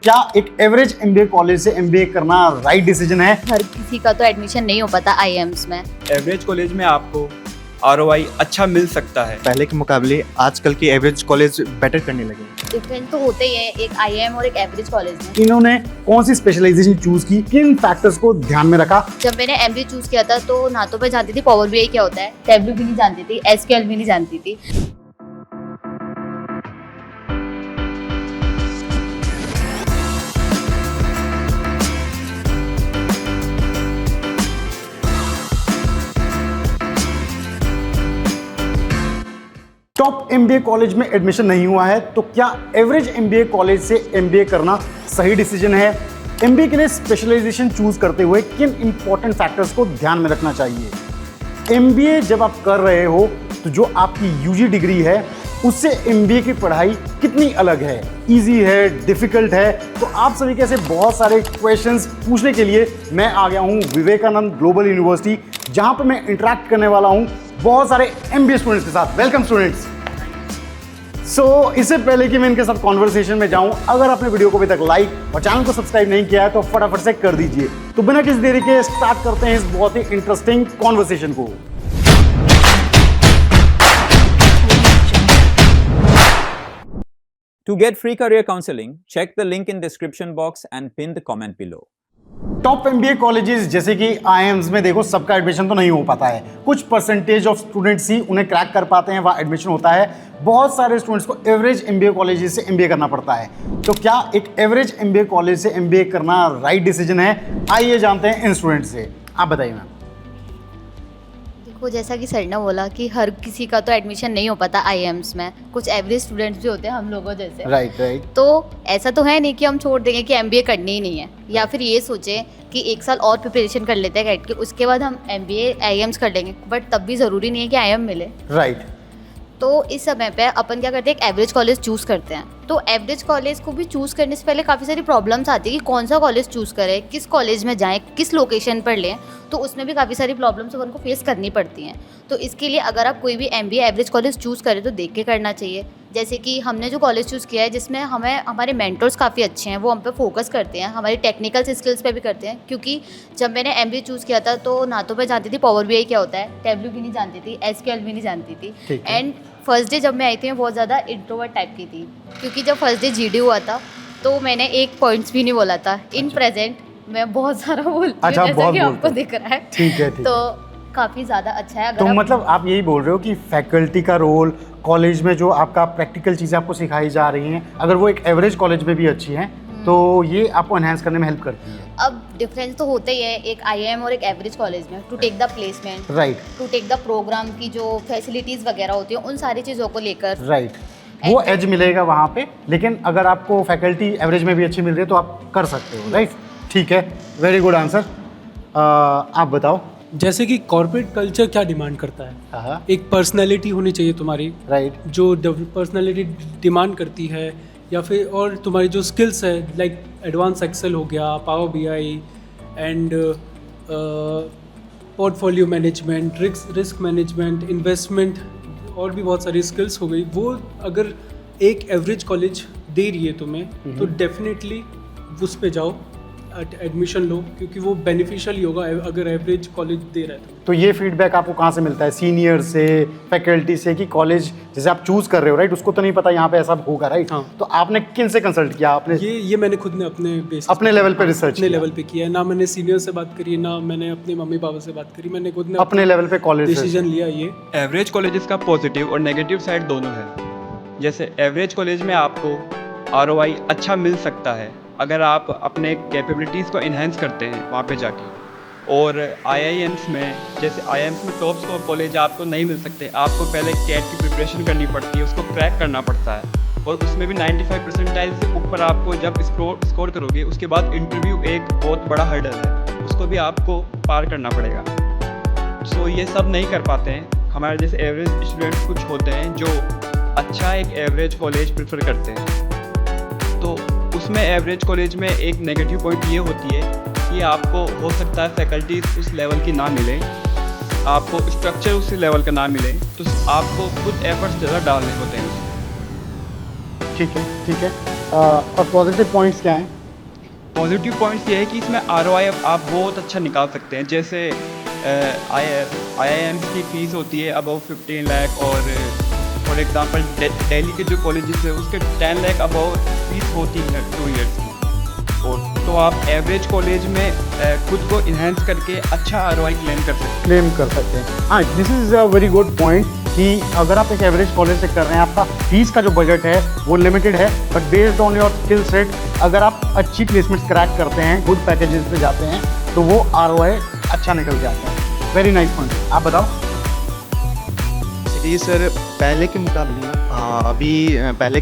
क्या एक average MBA college से एमबीए करना राइट डिसीजन है? हर किसी का तो एडमिशन नहीं हो पाता आईएम्स में। एवरेज कॉलेज में आपको आरओआई अच्छा मिल सकता है। पहले के मुकाबले आजकल के एवरेज कॉलेज बेटर करने लगे। डिफरेंस तो होते ही है एक आईएम और एक एवरेज कॉलेज में। इन्होंने कौन सी स्पेशलाइजेशन चूज की, किन फैक्टर्स को ध्यान में रखा? जब मैंने एमबीए चूज किया था तो ना तो मैं जानती थी पावर बीआई क्या होता है, टैबलू भी नहीं जानती थी, एसक्यूएल भी नहीं जानती थी। टॉप एमबीए कॉलेज में एडमिशन नहीं हुआ है तो क्या एवरेज एमबीए कॉलेज से एमबीए करना सही डिसीजन है? एमबीए के लिए स्पेशलाइजेशन चूज करते हुए किन इंपॉर्टेंट फैक्टर्स को ध्यान में रखना चाहिए? एमबीए जब आप कर रहे हो तो जो आपकी यूजी डिग्री है उससे एमबीए की पढ़ाई कितनी अलग है, इजी है, डिफिकल्ट है? तो आप सभी के ऐसे बहुत सारे क्वेश्चंस पूछने के लिए मैं आ गया हूं विवेकानंद ग्लोबल यूनिवर्सिटी, जहां पर मैं इंटरेक्ट करने वाला हूं बहुत सारे एमबीए स्टूडेंट्स के साथ। Welcome students. इससे पहले कि मैं इनके साथ कॉन्वर्सेशन में जाऊं, अगर आपने वीडियो को अभी तक लाइक और चैनल को सब्सक्राइब नहीं किया है तो फटाफट से कर दीजिए। तो बिना किसी देरी के स्टार्ट करते हैं इस बहुत ही इंटरेस्टिंग कॉन्वर्सेशन को। To get free career counseling, check the link in description box and pin the comment below. Top MBA colleges जैसे कि आईएम्स में देखो सबका एडमिशन तो नहीं हो पाता है, कुछ परसेंटेज ऑफ स्टूडेंट्स ही उन्हें क्रैक कर पाते हैं, वहाँ एडमिशन होता है। बहुत सारे स्टूडेंट्स को एवरेज एमबीए कॉलेजेस से एमबीए करना पड़ता है। तो क्या एक एवरेज एमबीए कॉलेज से एमबीए करना राइट डिसीजन है? आइए जानते हैं इन स्टूडेंट से। आप बताइए मैम। देखो जैसा कि सर ने बोला कि हर किसी का तो एडमिशन नहीं हो पाता आईएम्स में, कुछ एवरेज स्टूडेंट्स भी होते हैं हम लोगों जैसे। राइट। तो ऐसा तो है नहीं कि हम छोड़ देंगे कि एमबीए करनी ही नहीं है, या फिर ये सोचें कि एक साल और प्रिपरेशन कर लेते हैं कैट की, उसके बाद हम एमबीए आईएम्स कर लेंगे, बट तब भी ज़रूरी नहीं है कि आईएम मिले। राइट। तो इस समय पे अपन क्या करते हैं, एक एवरेज कॉलेज चूज़ करते हैं। तो एवरेज कॉलेज को भी चूज़ करने से पहले काफ़ी सारी प्रॉब्लम्स आती है कि कौन सा कॉलेज चूज़ करें, किस कॉलेज में जाएं, किस लोकेशन पर लें। तो उसमें भी काफ़ी सारी प्रॉब्लम्स अपन को फेस करनी पड़ती हैं। तो इसके लिए अगर आप कोई भी एमबीए एवरेज कॉलेज चूज़ करें तो देख के करना चाहिए। जैसे कि हमने जो कॉलेज चूज़ किया है जिसमें हमें हमारे मेंटर्स काफ़ी अच्छे हैं, वो हम पे फोकस करते हैं, हमारी टेक्निकल स्किल्स पे भी करते हैं। क्योंकि जब मैंने एमबीए चूज़ किया था तो ना तो मैं जानती थी पावर बीआई क्या होता है, टैबलू भी नहीं जानती थी, एसक्यूएल भी नहीं जानती थी। एंड फर्स्ट डे जब मैं आई थी मैं बहुत ज़्यादा इंट्रोवर्ट टाइप की थी, क्योंकि जब फर्स्ट डे जीडी हुआ था तो मैंने एक पॉइंट्स भी नहीं बोला था। इन प्रेजेंट मैं बहुत सारा बोलती हूँ, जैसा कि आपको दिख रहा है। ठीक है। तो काफ़ी ज़्यादा अच्छा है। अगर तो आप मतलब आप यही बोल रहे हो कि फैकल्टी का रोल, कॉलेज में जो आपका प्रैक्टिकल चीज़ें आपको सिखाई जा रही हैं, अगर वो एक एवरेज कॉलेज में भी अच्छी हैं तो ये आपको एनहांस करने में हेल्प करती है। अब डिफरेंस तो होता ही है एक आईएम और एक एवरेज कॉलेज में, to take the placement, right, to take the program की जो फैसिलिटीज़ वगैरह होती हैं उन सारी चीज़ों को लेकर। राइट। वो एज मिलेगा वहाँ पे, लेकिन अगर आपको फैकल्टी एवरेज में भी अच्छी मिल रही है तो आप कर सकते हो। राइट, ठीक है, वेरी गुड आंसर। आप बताओ। जैसे कि कॉर्पोरेट कल्चर क्या डिमांड करता है, हाँ, एक पर्सनैलिटी होनी चाहिए तुम्हारी, राइट, जो पर्सनैलिटी डिमांड करती है, या फिर और तुम्हारी जो स्किल्स है लाइक एडवांस एक्सेल हो गया, power BI and portfolio management, risk management, investment, और भी बहुत सारी स्किल्स हो गई। वो अगर एक एवरेज कॉलेज दे रही है तुम्हें तो डेफिनेटली उस पे जाओ, एडमिशन लो, क्योंकि वो बेनिफिशियल ही होगा अगर एवरेज कॉलेज दे रहा है तो ये फीडबैक आपको कहाँ से मिलता है? सीनियर से, फैकल्टी से, कि कॉलेज जैसे आप चूज कर रहे हो, राइट, उसको तो नहीं पता यहाँ पे ऐसा होगा, राइट? हाँ। तो आपने किन से कंसल्ट किया? आपने ये मैंने खुद ने अपने बेसिस अपने लेवल पे रिसर्च अपने लेवल पे किया है। ना मैंने सीनियर से बात करी है, ना मैंने अपने मम्मी पापा से बात करी, मैंने खुद ने अपने लेवल पे कॉलेज डिसीजन लिया। ये एवरेज कॉलेजेस का पॉजिटिव और नेगेटिव साइड दोनों है। जैसे एवरेज कॉलेज में आपको आरओआई अच्छा मिल सकता है अगर आप अपने कैपेबिलिटीज़ को इन्हेंस करते हैं वहाँ पे जाके। और आईआईएम्स में, जैसे आईआईएम्स में टॉप स्कोर कॉलेज आपको नहीं मिल सकते, आपको पहले कैट की प्रिपरेशन करनी पड़ती है, उसको क्रैक करना पड़ता है, और उसमें भी 95 परसेंटाइल से ऊपर आपको जब स्कोर करोगे उसके बाद इंटरव्यू एक बहुत बड़ा हर्डल है, उसको भी आपको पार करना पड़ेगा। सो ये सब नहीं कर पाते हैं। हमारे जैसे एवरेज स्टूडेंट्स कुछ होते हैं जो अच्छा एक एवरेज कॉलेज प्रेफर करते हैं। तो उसमें एवरेज कॉलेज में एक नेगेटिव पॉइंट ये होती है कि आपको हो सकता है फैकल्टी उस लेवल की ना मिले, आपको स्ट्रक्चर उस लेवल का ना मिले, तो आपको खुद एफर्ट्स ज़्यादा डालने होते हैं। ठीक है, ठीक है। और पॉजिटिव पॉइंट्स क्या हैं? पॉजिटिव पॉइंट्स ये है कि इसमें ROI आप बहुत अच्छा निकाल सकते हैं। जैसे IIMs की फ़ीस होती है अबव 15 लाख, और फॉर एग्जांपल दिल्ली के जो कॉलेजेस है उसके 10 लाख अबव फीस होती है 2 ईयर्स की। और तो आप एवरेज कॉलेज में खुद को इन्हेंस करके अच्छा ROI क्लेम कर सकते हैं। हाँ, this is a very good point कि अगर आप एक एवरेज कॉलेज से कर रहे हैं, आपका फीस का जो बजट है वो लिमिटेड है, but based on your skill set अगर आप अच्छी प्लेसमेंट्स क्रैक करते हैं, गुड पैकेजेस पे जाते हैं, तो वो ROI अच्छा निकल जाता है। Very nice point. आप बताओ। जी सर, पहले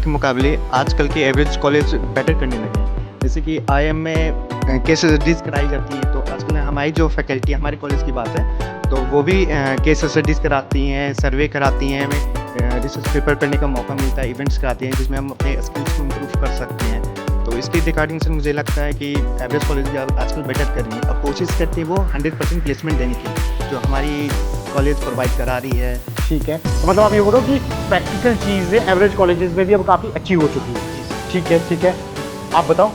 के मुकाबले आजकल के एवरेज कॉलेज बेटर करने लगे हैं। जैसे कि IIM में केस स्टडीज़ कराई जाती हैं, तो आजकल हमारी जो फैकल्टी, हमारे कॉलेज की बात है, तो वो भी केस स्टडीज़ कराती हैं, सर्वे कराती हैं, हमें रिसर्च पेपर पढ़ने का मौका मिलता है, इवेंट्स कराती हैं जिसमें हम अपने स्किल्स को इम्प्रूव कर सकते हैं। तो इसके रिगार्डिंग से मुझे लगता है कि एवरेज कॉलेज भी आजकल बेटर कर रही है। अब कोशिश करती है वो 100% प्लेसमेंट देने की, जो हमारी कॉलेज प्रोवाइड करा रही है। ठीक है, तो मतलब आप ये बोलो कि प्रैक्टिकल चीज़ें एवरेज कॉलेजेस में भी अब काफ़ी अच्छी हो चुकी है। ठीक है। आप बताओ।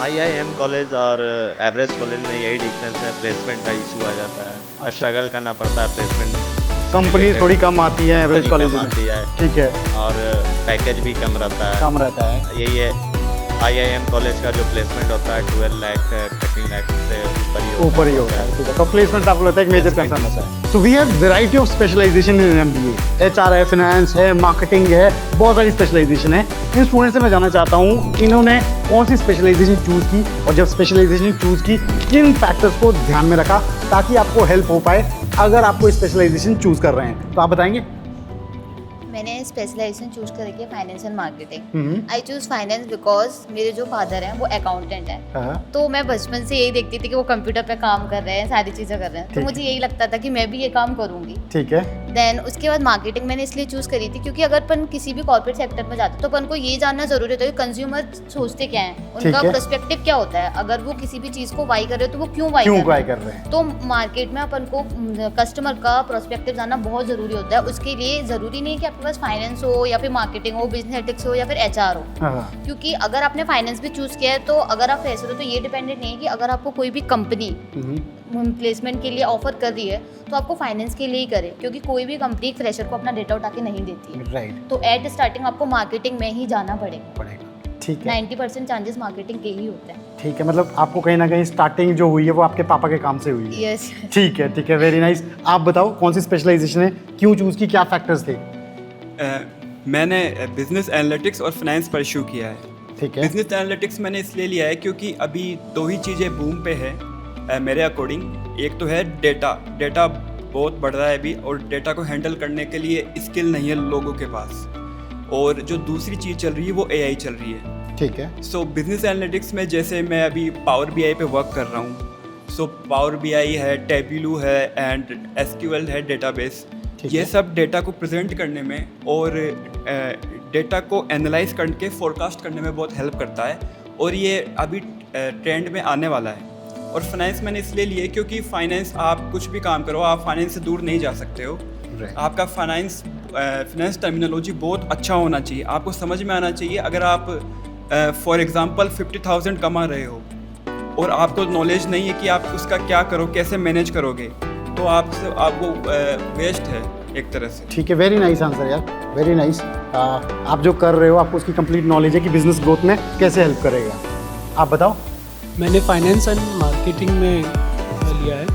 IIM कॉलेज और एवरेज कॉलेज में यही डिफरेंस है, प्लेसमेंट का इशू आ जाता है और स्ट्रगल करना पड़ता है प्लेसमेंट। कंपनी थोड़ी कम आती है एवरेज कॉलेज में। आती है, ठीक है, और पैकेज भी कम रहता है। यही है, IIM कॉलेज का जो प्लेसमेंट होता है 12 लाख 13 लाख से ऊपर ही होता है। ठीक है, तो प्लेसमेंट आपको लगता है एक मेजर कंसर्न होता है। So we have variety of specialization in MBA। HR है, फाइनेंस है, मार्केटिंग है, बहुत सारी स्पेशलाइजेशन है। इन स्टूडेंट से मैं जानना चाहता हूँ इन्होंने कौन सी स्पेशलाइजेशन चूज़ की, और जब स्पेशलाइजेशन चूज़ की किन फैक्टर्स को ध्यान में रखा ताकि आपको हेल्प हो पाए अगर आपको स्पेशलाइजेशन चूज़ कर रहे हैं। तो आप बताएंगे। मैंने स्पेशलाइजेशन चूज कर रखी है finance and marketing. I choose finance because मेरे जो फादर हैं वो अकाउंटेंट हैं, तो मैं बचपन से यही देखती थी कि वो कंप्यूटर पे काम कर रहे हैं, सारी चीज़ें कर रहे हैं, तो मुझे यही लगता था कि मैं भी ये काम करूँगी। ठीक है। देन उसके बाद मार्केटिंग मैंने इसलिए चूज़ करी थी क्योंकि अगर अपन किसी भी कॉर्पोरेट सेक्टर में जाते तो अपन को ये जानना जरूरी होता है कि कंज्यूमर सोचते क्या हैं, उनका पर्सपेक्टिव क्या होता है। अगर वो किसी भी चीज़ को बाई कर रहे हो तो वो क्यों बाई कर रहे हैं। तो मार्केट में अपन को कस्टमर का पर्सपेक्टिव जानना बहुत ज़रूरी होता है। उसके लिए ज़रूरी नहीं है कि आपके पास फाइनेंस हो या फिर मार्केटिंग हो, बिजनेस एथिक्स हो या फिर HR हो। क्योंकि अगर आपने फाइनेंस भी चूज़ किया है तो अगर आप फ्रेशर हो तो ये डिपेंडेंट नहीं है कि अगर आपको कोई भी कंपनी प्लेसमेंट के लिए ऑफर कर रही है तो आपको फाइनेंस के लिए ही करे, क्योंकि कोई भी कंपनी एक फ्रेशर को अपना डेटा उठा के नहीं देती है। राइट। तो एट स्टार्टिंग आपको मार्केटिंग में ही जाना पड़ेगा। ठीक है। 90% चांसेस मार्केटिंग के ही होते हैं। ठीक है, मतलब आपको कहीं ना कहीं स्टार्टिंग जो हुई है वो आपके पापा के काम से हुई है। यस। ठीक है, वेरी नाइस। आप बताओ कौन सी स्पेशलाइजेशन है, क्यों चूज़ की, क्या फैक्टर्स थे? मैंने बिजनेस एनालिटिक्स और फाइनेंस परस्यू किया है। ठीक है। बिजनेस एनालिटिक्स मैंने इसलिए लिया है क्योंकि अभी 2 ही चीज़ें बूम पे है मेरे अकॉर्डिंग। एक तो है डेटा बहुत बढ़ रहा है अभी, और डेटा को हैंडल करने के लिए स्किल नहीं है लोगों के पास, और जो दूसरी चीज़ चल रही है वो AI चल रही है। ठीक है। सो बिजनेस एनालिटिक्स में जैसे मैं अभी पावर BI पे वर्क कर रहा हूँ। सो पावर BI है, टेबलू है एंड SQL है डेटाबेस। ये सब डेटा को प्रेजेंट करने में और डेटा को एनालाइज करके फोरकास्ट करने में बहुत हेल्प करता है, और ये अभी ट्रेंड में आने वाला है। और फाइनेंस मैंने इसलिए लिए क्योंकि फाइनेंस आप कुछ भी काम करो, आप फाइनेंस से दूर नहीं जा सकते हो। आपका फाइनेंस टर्मिनोलॉजी बहुत अच्छा होना चाहिए, आपको समझ में आना चाहिए। अगर आप फॉर एग्जांपल 50,000 कमा रहे हो और आपको नॉलेज नहीं है कि आप उसका क्या करो, कैसे मैनेज करोगे, तो आपको वेस्ट है एक तरह से। ठीक है, वेरी नाइस आंसर यार, वेरी नाइस। आप जो कर रहे हो आपको उसकी कंप्लीट नॉलेज है कि बिजनेस ग्रोथ में कैसे हेल्प करेगा। आप बताओ। मैंने फाइनेंस एंड मार्केटिंग में लिया है।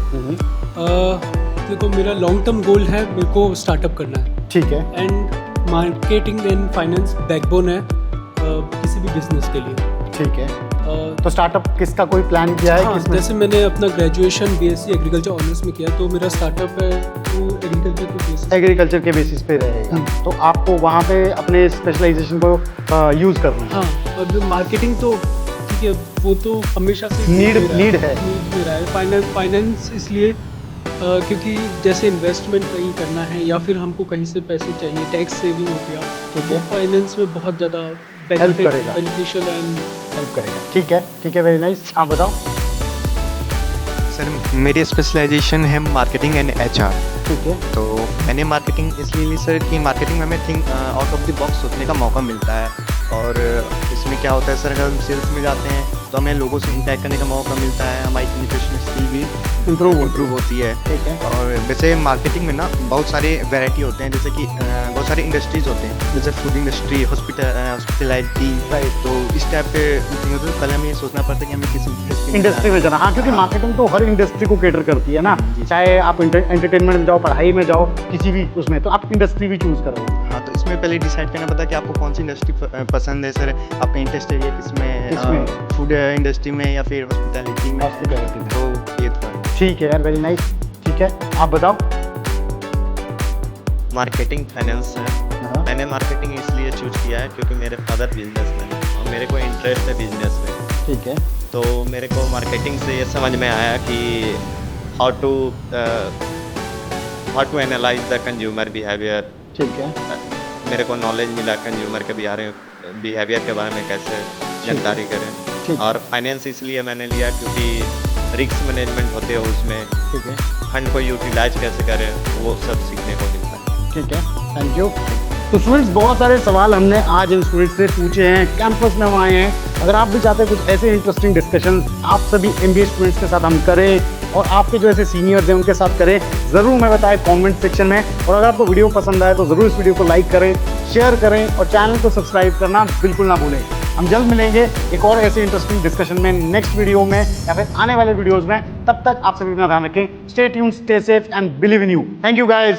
देखो, मेरा लॉन्ग टर्म गोल है, मेरे को स्टार्टअप करना है। ठीक है। And marketing and finance backbone है किसी भी बिजनेस के लिए। ठीक है। तो स्टार्टअप किसका कोई प्लान किया है? हाँ, जैसे मैंने अपना ग्रेजुएशन BSc एग्रीकल्चर ऑनर्स में किया, तो मेरा स्टार्टअप है वो एग्रीकल्चर के बेसिस पे रहेगा। तो आपको वहाँ पे अपने स्पेशलाइजेशन को यूज़ करना है। हाँ, और मार्केटिंग तो ठीक है, वो तो हमेशा से नीड है रहा है। फाइनेंस इसलिए क्योंकि जैसे इन्वेस्टमेंट कहीं करना है या फिर हमको कहीं से पैसे चाहिए, टैक्स सेविंग हो गया, तो फाइनेंस में बहुत ज़्यादा बेनिफिशियल एंड हेल्प करेगा। ठीक है, वेरी नाइस। आप बताओ। सर मेरी स्पेशलाइजेशन है मार्केटिंग एंड HR। ठीक है। तो मैंने मार्केटिंग इसलिए ली सर कि मार्केटिंग में हमें think out of the box सोचने का मौका मिलता है। और इसमें क्या होता है सर, अगर हम सेल्स में जाते हैं तो हमें लोगों से इंटरेक्ट करने का मौका मिलता है, हमारी कम्युनिकेशन स्किल भी इम्प्रूव होती है। ठीक है। और वैसे मार्केटिंग में ना बहुत सारे वैरायटी होते हैं, जैसे कि बहुत सारे इंडस्ट्रीज होते हैं, जैसे फूड इंडस्ट्री, हॉस्पिटैलिटी। राइट। तो इस टाइप के तो पहले हमें ये सोचना पड़ता है कि हमें किस इंडस्ट्री में जाना। हाँ, क्योंकि मार्केटिंग तो हर इंडस्ट्री को कैटर करती है ना, जी। चाहे आप एंटरटेनमेंट में जाओ, पढ़ाई में जाओ, किसी भी उसमें, तो आप इंडस्ट्री भी चूज करो। हाँ, तो इसमें पहले डिसाइड करना पड़ता है कि आपको कौन सी इंडस्ट्री पसंद है सर, आपका इंटरेस्ट एरिया किसमें, फूड इंडस्ट्री में या फिर हॉस्पिटैलिटी में। तो ये था। ठीक है यार, वेरी नाइस। ठीक है, आप बताओ। मार्केटिंग फाइनेंस है। हाँ। मैंने मार्केटिंग इसलिए चूज किया है क्योंकि मेरे फादर बिजनेसमैन हैं और मेरे को इंटरेस्ट है बिजनेस में। ठीक है। तो मेरे को मार्केटिंग से ये समझ में आया कि how to analyse the consumer behaviour. ठीक है। मेरे को नॉलेज मिला कंज्यूमर के बिहेवियर के बारे में कैसे जानकारी करें। ठीक। और फाइनेंस इसलिए मैंने लिया क्योंकि रिस्क मैनेजमेंट होते हो उसमें, ठीक है। फंड को यूटिलाइज कैसे करें वो सब सीखने को मिलता है। ठीक है, थैंक यू। तो स्टूडेंट्स, बहुत सारे सवाल हमने आज इन स्टूडेंट्स से पूछे हैं, कैंपस में हम आए हैं। अगर आप भी चाहते हैं कुछ ऐसे इंटरेस्टिंग डिस्कशन आप सभी MBA स्टूडेंट्स के साथ हम करें और आपके जो ऐसे सीनियर्स हैं उनके साथ करें, ज़रूर हमें बताएं कमेंट सेक्शन में। और अगर आपको वीडियो पसंद आए तो ज़रूर इस वीडियो को लाइक करें, शेयर करें और चैनल को सब्सक्राइब करना बिल्कुल ना भूलें। हम जल्द मिलेंगे एक और ऐसे इंटरेस्टिंग डिस्कशन में, नेक्स्ट वीडियो में या फिर आने वाले वीडियोज़ में। तब तक आप सभी अपना ध्यान रखें। Stay tuned, stay safe and believe in you. Thank you guys.